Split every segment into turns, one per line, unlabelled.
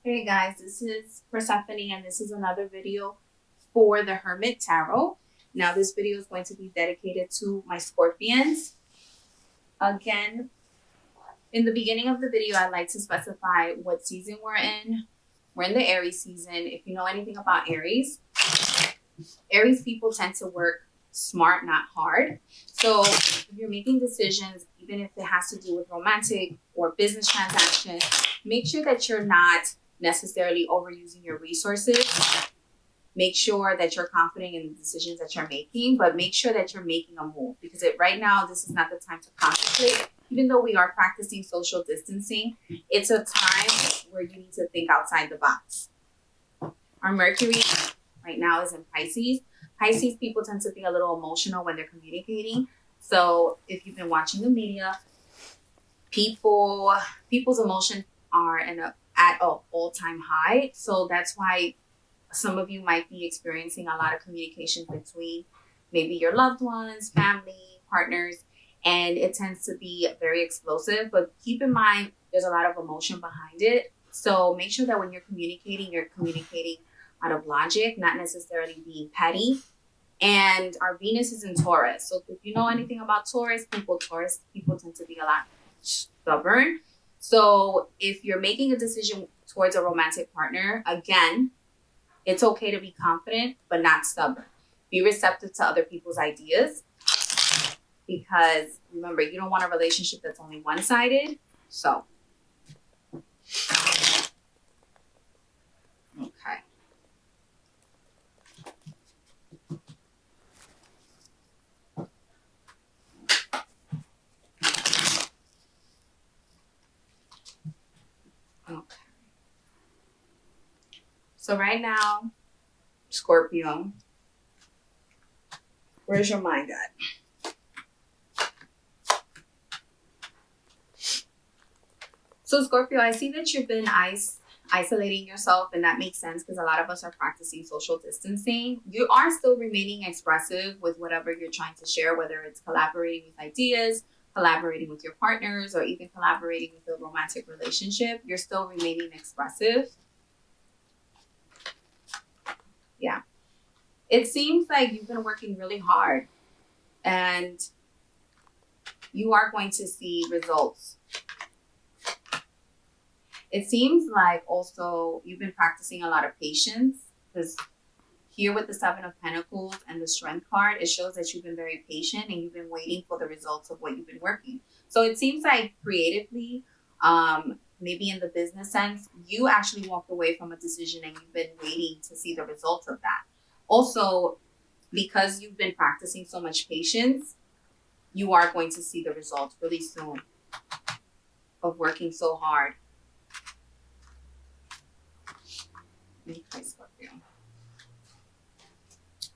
Hey guys, this is Persephone and this is another video for the Hermit Tarot. Now this video is going to be dedicated to my Scorpions. Again, in the beginning of the video, I like to specify what season we're in. We're in the Aries season. If you know anything about Aries people tend to work smart, not hard. So if you're making decisions, even if it has to do with romantic or business transactions, make sure that you're not necessarily overusing your resources. Make sure that you're confident in the decisions that you're making, but make sure that you're making a move, because right now, this is not the time to contemplate. Even though we are practicing social distancing, it's a time where you need to think outside the box. Our Mercury right now is in Pisces. Pisces people tend to be a little emotional when they're communicating. So if you've been watching the media, people's emotions are at an all-time high. So that's why some of you might be experiencing a lot of communication between maybe your loved ones, family, partners, and it tends to be very explosive. But keep in mind, there's a lot of emotion behind it. So make sure that when you're communicating out of logic, not necessarily being petty. And our Venus is in Taurus. So if you know anything about Taurus people tend to be a lot stubborn. So if you're making a decision towards a romantic partner, again, it's okay to be confident, but not stubborn. Be receptive to other people's ideas, because remember, you don't want a relationship that's only one-sided. So, okay. Okay. So right now, Scorpio, where's your mind at? So Scorpio, I see that you've been isolating yourself, and that makes sense because a lot of us are practicing social distancing. You are still remaining expressive with whatever you're trying to share, whether it's collaborating with ideas, collaborating with your partners, or even collaborating with a romantic relationship. You're still remaining expressive. Yeah. It seems like you've been working really hard and you are going to see results. It seems like also you've been practicing a lot of patience, because here with the Seven of Pentacles and the Strength card, it shows that you've been very patient and you've been waiting for the results of what you've been working. So it seems like creatively, maybe in the business sense, you actually walked away from a decision and you've been waiting to see the results of that. Also, because you've been practicing so much patience, you are going to see the results really soon of working so hard. Okay, Scorpio.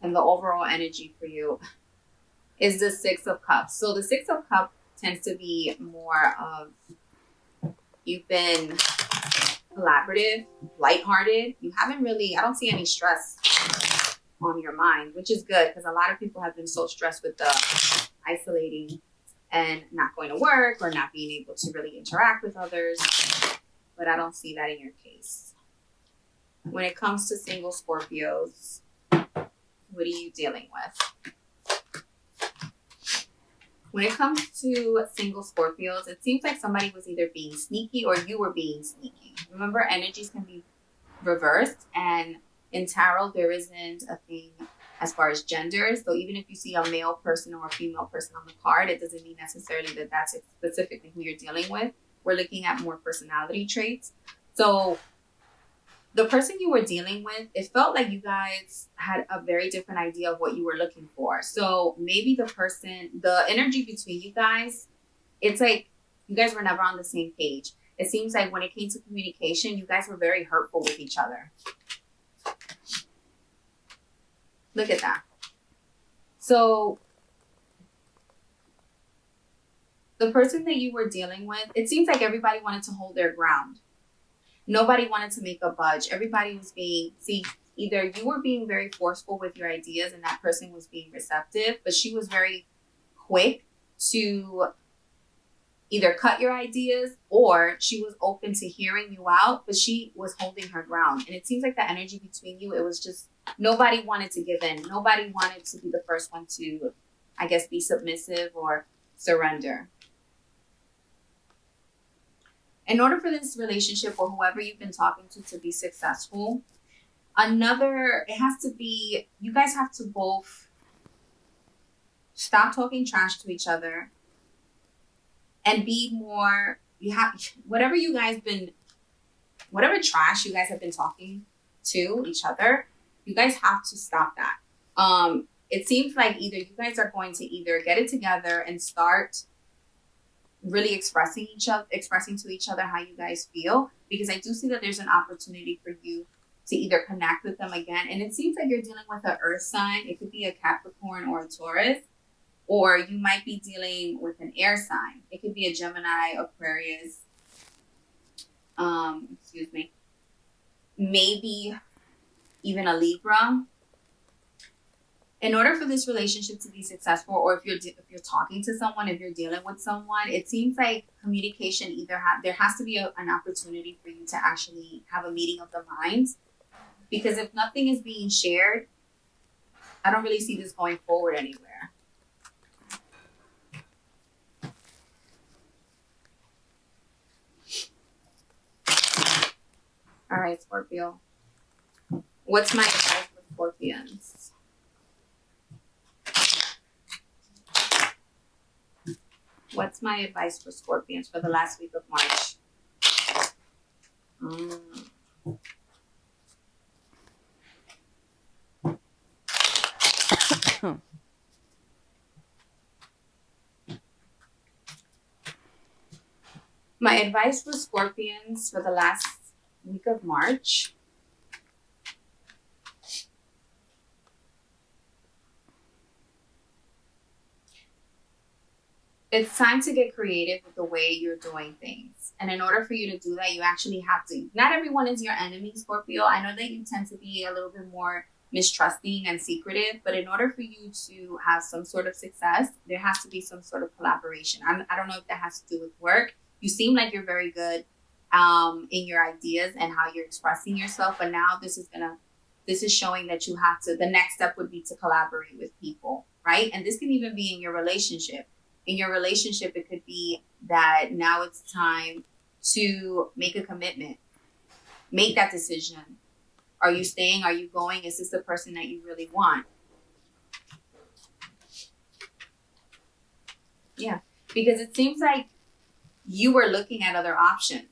And the overall energy for you is the Six of Cups. So the Six of Cups tends to be more of, you've been collaborative, lighthearted. You haven't really, I don't see any stress on your mind, which is good, because a lot of people have been so stressed with the isolating and not going to work or not being able to really interact with others. But I don't see that in your case. When it comes to single Scorpios, what are you dealing with? When it comes to single Scorpios, it seems like somebody was either being sneaky or you were being sneaky. Remember, energies can be reversed, and in tarot, there isn't a thing as far as gender. So even if you see a male person or a female person on the card, it doesn't mean necessarily that that's specifically who you're dealing with. We're looking at more personality traits. So the person you were dealing with, it felt like you guys had a very different idea of what you were looking for. So maybe the energy between you guys, it's like you guys were never on the same page. It seems like when it came to communication, you guys were very hurtful with each other. Look at that. So the person that you were dealing with, it seems like everybody wanted to hold their ground. Nobody wanted to make a budge. Everybody was either you were being very forceful with your ideas and that person was being receptive, but she was very quick to either cut your ideas, or she was open to hearing you out, but she was holding her ground. And it seems like the energy between you, it was just nobody wanted to give in. Nobody wanted to be the first one to, I guess, be submissive or surrender. In order for this relationship or whoever you've been talking to be successful, it has to be, you guys have to both stop talking trash to each other and be more, whatever trash you guys have been talking to each other, you guys have to stop that. It seems like either you guys are going to either get it together and start really expressing to each other how you guys feel, because I do see that there's an opportunity for you to either connect with them again. And it seems like you're dealing with an earth sign. It could be a Capricorn or a Taurus, or you might be dealing with an air sign. It could be a Gemini, Aquarius, maybe even a Libra. In order for this relationship to be successful, or if you're talking to someone, if you're dealing with someone, it seems like communication there has to be an opportunity for you to actually have a meeting of the minds. Because if nothing is being shared, I don't really see this going forward anywhere. All right, Scorpio. What's my advice for Scorpions? What's my advice for Scorpions for the last week of March? My advice for Scorpions for the last week of March. It's time to get creative with the way you're doing things. And in order for you to do that, you actually have to, not everyone is your enemy, Scorpio. I know that you tend to be a little bit more mistrusting and secretive, but in order for you to have some sort of success, there has to be some sort of collaboration. I don't know if that has to do with work. You seem like you're very good in your ideas and how you're expressing yourself, but now this is showing that you have to, the next step would be to collaborate with people, right? And this can even be in your relationship. In your relationship, it could be that now it's time to make a commitment. Make that decision. Are you staying? Are you going? Is this the person that you really want? Yeah, because it seems like you were looking at other options,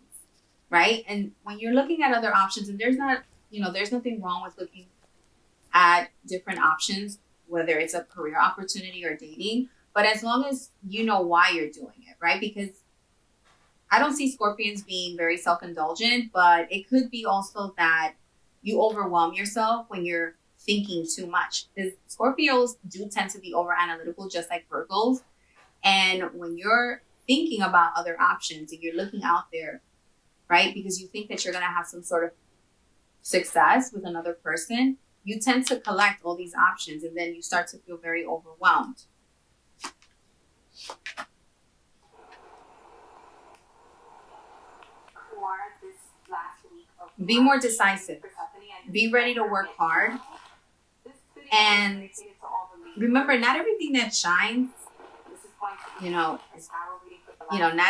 right? And when you're looking at other options, and there's nothing wrong with looking at different options, whether it's a career opportunity or dating, but as long as you know why you're doing it, right? Because I don't see Scorpions being very self-indulgent, but it could be also that you overwhelm yourself when you're thinking too much. Because Scorpios do tend to be over-analytical, just like Virgos. And when you're thinking about other options and you're looking out there, right? Because you think that you're going to have some sort of success with another person, you tend to collect all these options and then you start to feel very overwhelmed. Be more decisive. Be ready to work hard. And remember, not everything that shines, not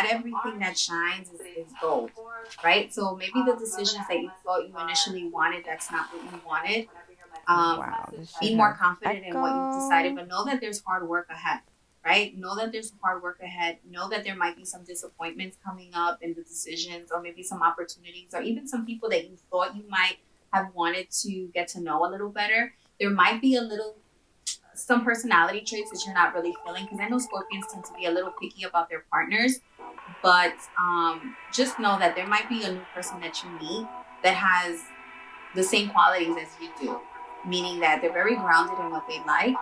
everything that shines is gold, right? So maybe the decisions that you thought you initially wanted, that's not what you wanted. Be more confident in what you decided, but know that there's hard work ahead. Right? Know that there's hard work ahead. Know that there might be some disappointments coming up in the decisions, or maybe some opportunities, or even some people that you thought you might have wanted to get to know a little better. There might be some personality traits that you're not really feeling, because I know Scorpions tend to be a little picky about their partners, but just know that there might be a new person that you meet that has the same qualities as you do, meaning that they're very grounded in what they like.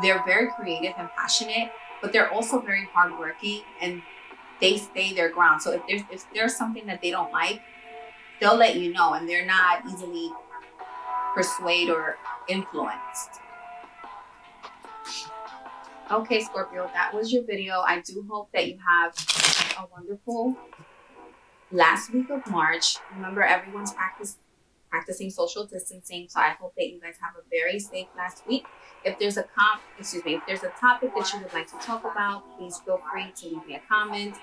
They're very creative and passionate, but they're also very hardworking and they stay their ground. So if there's something that they don't like, they'll let you know, and they're not easily persuaded or influenced. Okay, Scorpio, that was your video. I do hope that you have a wonderful last week of March. Remember, everyone's practicing social distancing, so I hope that you guys have a very safe last week. If there's a if there's a topic that you would like to talk about, please feel free to leave me a comment.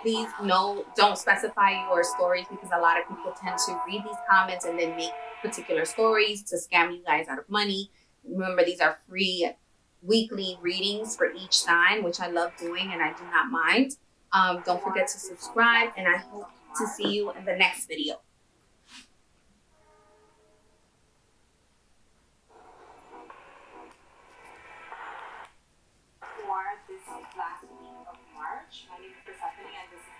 Please don't specify your stories, because a lot of people tend to read these comments and then make particular stories to scam you guys out of money. Remember, these are free weekly readings for each sign, which I love doing and I do not mind. Don't forget to subscribe, and I hope to see you in the next video. For this last week of March, my name is Persephone, and this is